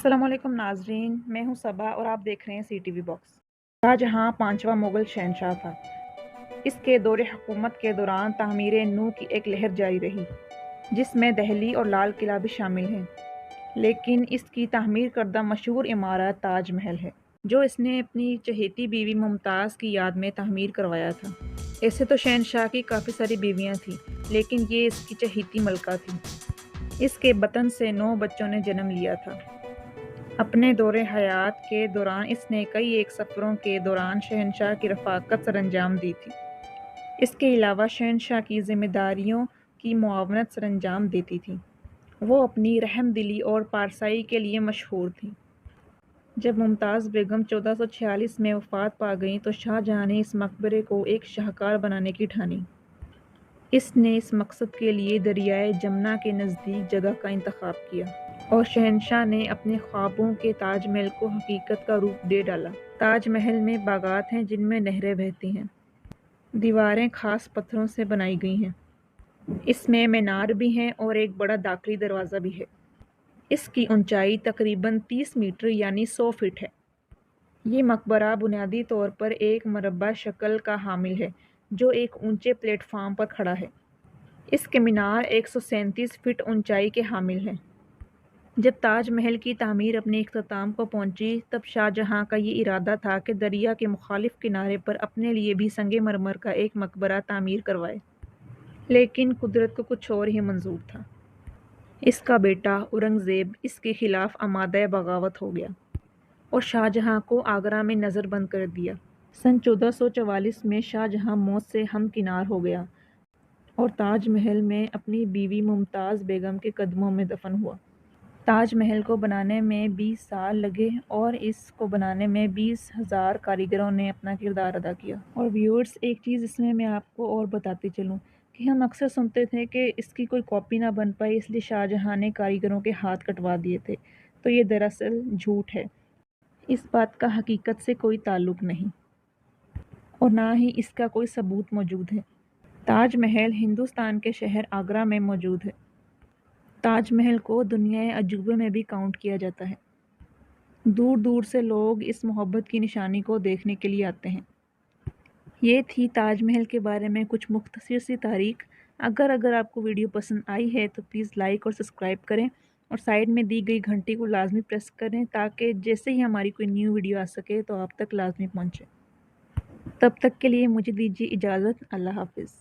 السلام علیکم ناظرین، میں ہوں صبا اور آپ دیکھ رہے ہیں C T V box. Shahjahan پانچواں مغل شہنشاہ تھا۔ اس کے دور حکومت کے دوران تعمیر نو کی ایک لہر جاری رہی، جس میں دہلی اور لال قلعہ بھی شامل ہیں، لیکن اس کی تعمیر کردہ مشہور عمارت تاج محل ہے، جو اس نے اپنی چہیتی بیوی ممتاز کی یاد میں تعمیر کروایا تھا۔ ایسے تو شہنشاہ کی کافی ساری بیویاں تھیں، لیکن یہ اس کی چہیتی ملکہ تھی۔ اس کے بطن سے 9 بچوں نے جنم لیا تھا۔ اپنے دور حیات کے دوران اس نے کئی ایک سفروں کے دوران شہنشاہ کی رفاقت سر انجام دی تھی۔ اس کے علاوہ شہنشاہ کی ذمہ داریوں کی معاونت سر انجام دیتی تھی۔ وہ اپنی رحم دلی اور پارسائی کے لیے مشہور تھی۔ جب ممتاز بیگم 1446 میں وفات پا گئیں تو شاہجہاں نے اس مقبرے کو ایک شاہکار بنانے کی ٹھانی۔ اس نے اس مقصد کے لیے دریائے جمنا کے نزدیک جگہ کا انتخاب کیا اور شہنشاہ نے اپنے خوابوں کے تاج محل کو حقیقت کا روپ دے ڈالا۔ تاج محل میں باغات ہیں جن میں نہریں بہتی ہیں۔ دیواریں خاص پتھروں سے بنائی گئی ہیں۔ اس میں مینار بھی ہیں اور ایک بڑا داخلی دروازہ بھی ہے۔ اس کی اونچائی تقریباً 30 میٹر یعنی 100 فٹ ہے۔ یہ مقبرہ بنیادی طور پر ایک مربع شکل کا حامل ہے جو ایک اونچے پلیٹ فارم پر کھڑا ہے۔ اس کے مینار 137 فٹ اونچائی کے حامل ہیں۔ جب تاج محل کی تعمیر اپنے اختتام کو پہنچی تب شاہجہاں کا یہ ارادہ تھا کہ دریا کے مخالف کنارے پر اپنے لیے بھی سنگ مرمر کا ایک مقبرہ تعمیر کروائے، لیکن قدرت کو کچھ اور ہی منظور تھا۔ اس کا بیٹا اورنگزیب اس کے خلاف آمادہ بغاوت ہو گیا اور شاہجہاں کو آگرہ میں نظر بند کر دیا۔ سن 1444 میں شاہجہاں موت سے ہمکنار ہو گیا اور تاج محل میں اپنی بیوی ممتاز بیگم کے قدموں میں دفن ہوا۔ تاج محل کو بنانے میں 20 سال لگے اور اس کو بنانے میں 20,000 کاریگروں نے اپنا کردار ادا کیا۔ اور ویورز، ایک چیز اس میں آپ کو اور بتاتی چلوں کہ ہم اکثر سنتے تھے کہ اس کی کوئی کاپی نہ بن پائی اس لیے شاہجہاں نے کاریگروں کے ہاتھ کٹوا دیے تھے، تو یہ دراصل جھوٹ ہے۔ اس بات کا حقیقت سے کوئی تعلق نہیں اور نہ ہی اس کا کوئی ثبوت موجود ہے۔ تاج محل ہندوستان کے شہر آگرہ میں موجود ہے۔ تاج محل کو دنیائے عجوبے میں بھی کاؤنٹ کیا جاتا ہے۔ دور دور سے لوگ اس محبت کی نشانی کو دیکھنے کے لیے آتے ہیں۔ یہ تھی تاج محل کے بارے میں کچھ مختصر سی تاریخ۔ اگر آپ کو ویڈیو پسند آئی ہے تو پلیز لائک اور سبسکرائب کریں اور سائیڈ میں دی گئی گھنٹی کو لازمی پریس کریں تاکہ جیسے ہی ہماری کوئی نیو ویڈیو آ سکے تو آپ تک لازمی پہنچے۔ تب تک کے لیے مجھے دیجیے اجازت۔ اللہ حافظ۔